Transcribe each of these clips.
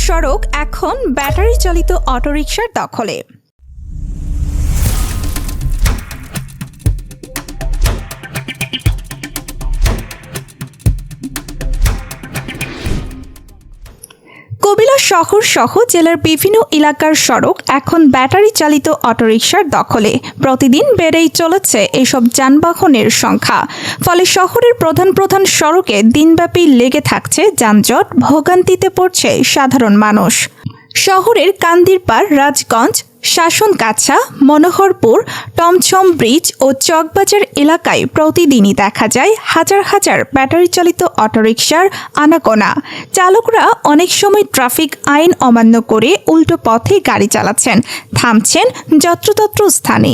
সড়ক এখন ব্যাটারি চালিত অটোরিকশার দখলে। কুমিল্লা শহর সহ জেলার বিভিন্ন এলাকার সড়ক এখন ব্যাটারি চালিত অটোরিকশার দখলে। প্রতিদিন বেড়েই চলেছে এসব যানবাহনের সংখ্যা। ফলে শহরের প্রধান প্রধান সড়কে দিনব্যাপী লেগে থাকছে যানজট, ভোগান্তিতে পড়ছে সাধারণ মানুষ। শহরের কান্দিরপাড়, রাজগঞ্জ, শাসনগাছা, মনোহরপুর, টমছম ব্রিজ ও চকবাজার এলাকায় প্রতিদিনই দেখা যায় হাজার হাজার ব্যাটারি চালিত অটোরিকশার আনাগোনা। চালকরা অনেক সময় ট্রাফিক আইন অমান্য করে উল্টো পথে গাড়ি চালাচ্ছেন, থামছেন যত্রতত্র স্থানে।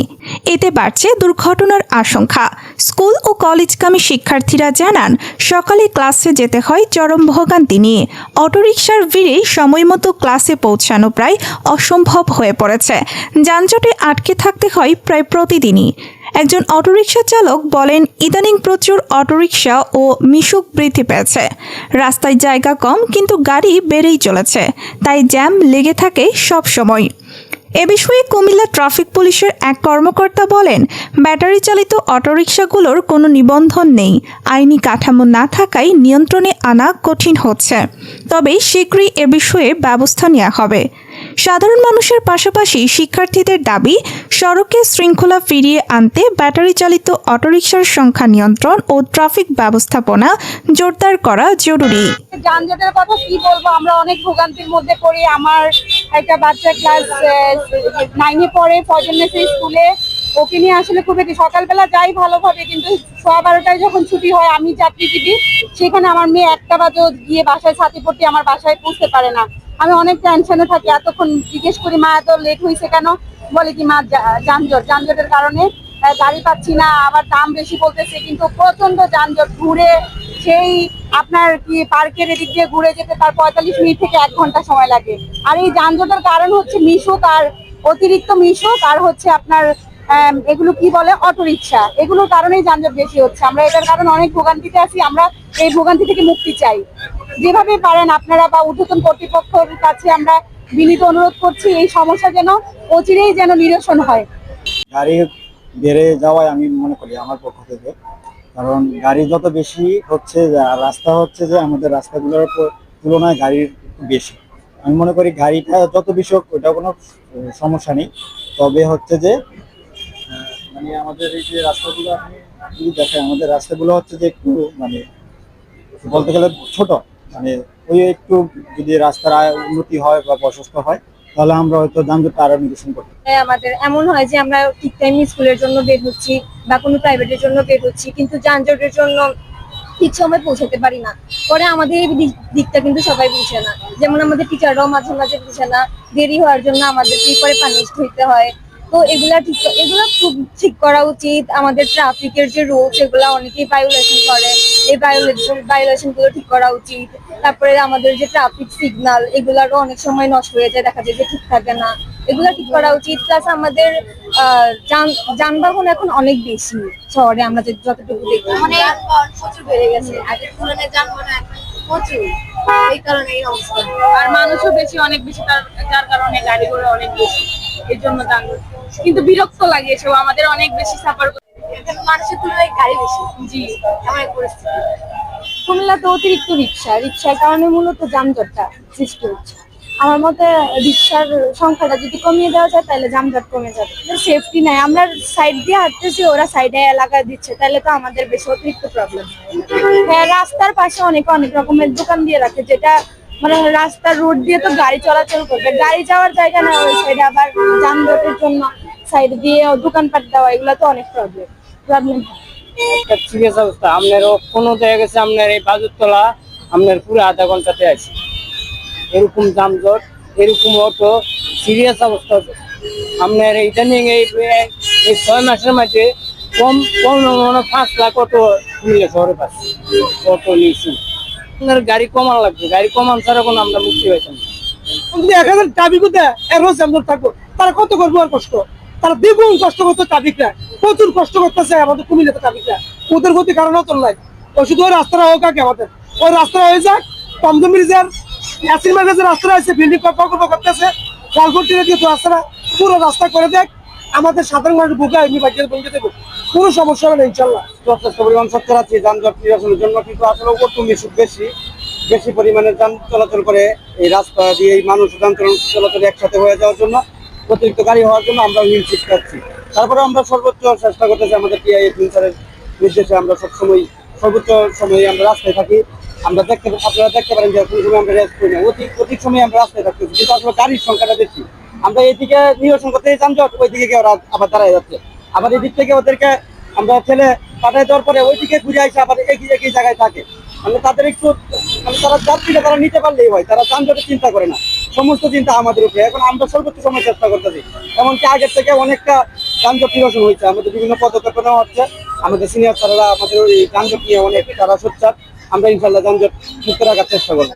এতে বাড়ছে দুর্ঘটনার আশঙ্কা। স্কুল ও কলেজগামী শিক্ষার্থীরা জানান, সকালে ক্লাসে যেতে হয় চরম ভোগান্তি নিয়ে। অটোরিকশার ভিড়ে সময়মতো ক্লাসে পৌঁছানো প্রায় অসম্ভব হয়ে পড়েছে। যানজটে আটকে থাকতে হয় প্রায় প্রতিদিনই। একজন অটোরিকশা চালক বলেন, ইদানিং প্রচুর অটোরিকশা ও মিশুক বৃদ্ধি পেয়েছে। রাস্তায় জায়গা কম, কিন্তু গাড়ি বেড়েই চলেছে, তাই জ্যাম লেগে থাকে সব সময়। এ বিষয়ে কুমিল্লা ট্রাফিক পুলিশের এক কর্মকর্তা বলেন, ব্যাটারি চালিত অটোরিকশাগুলোর কোনো নিবন্ধন নেই। আইনি কাঠামো না থাকায় নিয়ন্ত্রণে আনা কঠিন হচ্ছে। তবে শীঘ্রই এ বিষয়ে ব্যবস্থা নেওয়া হবে। সাধারণ মানুষের পাশাপাশি শিক্ষার্থীদের দাবি, সড়কে শৃঙ্খলা ফিরিয়ে আনতে ব্যাটারি চালিত অটোরিকশার সংখ্যা নিয়ন্ত্রণ ও ট্রাফিক ব্যবস্থাপনা জোরদার করা জরুরি। যানজটের কথা কি বলবো, আমরা অনেক ভোগান্তির মধ্যে পড়ি। আমার একটা বাচ্চা ক্লাস 9-এ পড়ে, ফজলনেসি স্কুলে। ওকে নিয়ে আসলে খুব সকালবেলা যাই ভালোভাবে, কিন্তু 12:30টায় যখন ছুটি হয়, আমি চাকরিজীবী, সেখানে আমার মেয়ে 1টা বাজে গিয়ে বাসায় ছাতি পড়তে আমার বাসায় পৌঁছতে পারে না। আমি অনেক টেনশনে থাকি। এতক্ষণ জিজ্ঞেস করি, মা এত লেট হয়েছে কেন? বলে কি, মা যানজটের কারণে গাড়ি পাচ্ছি না, আবার দাম বেশি বলতেছে। কিন্তু প্রচন্ড যানজট, ঘুরে সেই আপনার কি পার্কের এদিক দিয়ে ঘুরে যেতে তার 45 মিনিট থেকে 1 ঘন্টা সময় লাগে। আর এই যানজটের কারণ হচ্ছে মিশুক, আর অতিরিক্ত মিশুক, আর হচ্ছে আপনার এগুলো কি বলে অটোরিকশা। এগুলোর কারণেই যানজট বেশি হচ্ছে। আমরা এটার কারণে অনেক ভোগান্তিতে আছি। আমরা এই ভোগান্তি থেকে মুক্তি চাই। যেভাবে পারেন আপনারা বা ঊর্ধ্বতন কর্তৃপক্ষের কাছে আমরা বিনীত অনুরোধ করছি, এই সমস্যা যেন অচিরেই যেন নিরসন হয়। গাড়ি বেড়ে যাওয়ায় আমি মনে করি আমার পক্ষ থেকে, কারণ গাড়ি যত বেশি হচ্ছে, রাস্তা হচ্ছে যে আমাদের রাস্তাগুলোর তুলনায় গাড়ির বেশি। আমি মনে করি গাড়িটা যত বেশি হোক ওটা কোনো সমস্যা নেই। তবে হচ্ছে যে মানে আমাদের এই যে রাস্তাগুলো আপনি যদি দেখেন, আমাদের রাস্তাগুলো হচ্ছে যে একটু মানে বলতে গেলে ছোট। মানে ওই একটু যদি রাস্তার উন্নতি হয় বা প্রশস্ত হয়, তাহলে আমরা হয়তো যানজটটা আরো নিরসন করতে। আমাদের এমন হয় যে আমরা ঠিক টাইম স্কুলের জন্য বের হচ্ছি বা কোনো প্রাইভেটের জন্য বের হচ্ছি, কিন্তু যানজটের জন্য ঠিক সময় পৌঁছাতে পারি না। পরে আমাদের এই দিকটা কিন্তু সবাই বুঝে না। যেমন আমাদের টিচাররাও মাঝে মাঝে বুঝে না, দেরি হওয়ার জন্য আমাদের কি করে পানিশ হইতে হয়। তো এগুলা খুব ঠিক করা উচিত। আমাদের ট্রাফিকের যে রুলস, এগুলা অনেকেই ভায়োলেশন করে, এই ভায়োলেশন গুলো ঠিক করা উচিত। তারপরে আমাদের যে ট্রাফিক সিগন্যাল, এগুলারও অনেক সময় নষ্ট হয়ে যায়, দেখা যায় যে ঠিক থাকে না। এগুলা ঠিক করা উচিত। প্লাস আমাদের যানবাহন এখন অনেক বেশি শহরে, আমরা যতটুকু দেখি প্রচুর বেড়ে গেছে। আগের তুলনায় যানবাহন প্রচুর, এই কারণে এই অবস্থা। আর মানুষও বেশি, অনেক বেশি, যার কারণে গাড়িগুলো অনেক বেশি, এর জন্য যানবাহন। কিন্তু বিরক্ত লাগে এসব, আমাদের অনেক বেশি সাফার করতে। মানুষের তুলনায় গাড়ি বেশি। জি, এমন এক পরিস্থিতি। কুমিল্লাতে অতিরিক্ত রিক্সার কারণে মূলত যানজটটা সৃষ্টি হচ্ছে। আমার মতে রিক্সার সংখ্যাটা যদি কমিয়ে দেওয়া যায়, তাহলে যানজট কমে যাবে। সেফটি নাই, আমরা সাইড দিয়ে হাঁটতেছি, ওরা সাইডে এলাকায় দিচ্ছে, তাহলে তো আমাদের বেশি অতিরিক্ত প্রবলেম। হ্যাঁ, রাস্তার পাশে অনেক রকমের দোকান দিয়ে রাখে, যেটা মানে রাস্তার রোড দিয়ে তো গাড়ি চলাচল করবে, গাড়ি যাওয়ার জায়গা না ওই সাইডে। আবার যানজটের জন্য সাইড দিয়ে দোকানপাট দেওয়া, এগুলো তো অনেক প্রবলেম। একটা সিরিয়াস অবস্থা। আপনারও কোনো জায়গায় গেছে, আপনার এই বাজুরতলা আপনার পুরো আধা ঘন্টাতে আছে। এরকম যানজট, এরকম অটো, সিরিয়াস অবস্থা। আপনার ইদানিং এই 6 মাসের মাঝে কম 5 লাখ অটো কুমিল্লা শহরে পাচ্ছে। অটো নিয়েছি, আপনার গাড়ি কমান লাগবে, গাড়ি কমান ছাড়া কোনো আমরা মুক্তি পাইতাম না। 1000 ট্রাফিক থাকবো, তারা কত করবো আর কষ্ট, তারা দ্বিগুণ কষ্ট করতে। ট্রাফিকরা প্রচুর কষ্ট করতেছে আমাদের কুমিল্লাতে। ট্রাফিকরা ওদের গতি কারণ তো নাই, ওই শুধু ওই রাস্তাটা হোক আগে, আমাদের ওই রাস্তাটা হয়ে যাক। টমটম ব্রিজের ইয়াসিন ভাই যে রাস্তা আছে বিল্ডিং প্রকল্প করতেছে লালপুর টিনে দিয়ে তো রাস্তাটা পুরো রাস্তা করে দেখ, আমাদের সাধারণ মানুষ বুকে এমনি বাইকের বলতে দেবো, কোনো সমস্যা হবে না ইনশাল্লাহ। যথেষ্ট পরিমাণ সচ্ছল আছে যানজট নিরসনের জন্য, কিন্তু আসলে উপর বেশি বেশি পরিমাণে যান চলাচল করে এই রাস্তা দিয়ে এই মানুষ যান চলাচল একসাথে হয়ে যাওয়ার জন্য, অতিরিক্ত গাড়ি হওয়ার জন্য আমরা হুইল শিফট করছি। তারপরে আমরা সর্বোচ্চ চেষ্টা করতেছি, আমাদের টিআই ফিউচারের নির্দেশে আমরা সবসময় সর্বোচ্চ সময়ে আমরা রাস্তায় থাকি। আমরা আপনারা দেখতে পারেন যে কোনো সময় আমরা রেস্ট করি না, অধিক সময় আমরা রাস্তায় থাকতেছি, কিন্তু আসলে গাড়ির সংখ্যাটা বেশি। আমরা এইদিকে নিরসন করতে যানজট, ওইদিকে গিয়ে ওরা আবার দাঁড়ায় যাচ্ছে, আবার এই দিক থেকে ওদেরকে আমরা ঠেলে পাঠায় দেওয়ার পরে ওইদিকে ঘুরে আসে আবার একই জায়গায় থাকে। মানে তাদের একটু মানে তারা যাত্রীরা তারা নিতে পারলেই হয়, তারা যানজটের চিন্তা করে না, সমস্ত চিন্তা আমাদের উপরে। এখন আমরা সর্বোচ্চ সময় চেষ্টা করতেছি, এমনকি আগের থেকে অনেকটা যানজট নিরসন হয়েছে, আমাদের বিভিন্ন পদক্ষেপ নেওয়া হচ্ছে। আমাদের সিনিয়র স্যারেরা আমাদের ওই যানজট নিয়ে অনেক তারা সোচ্চার, আমরা ইনশাল্লাহ যানজট মুক্ত রাখার চেষ্টা করবো।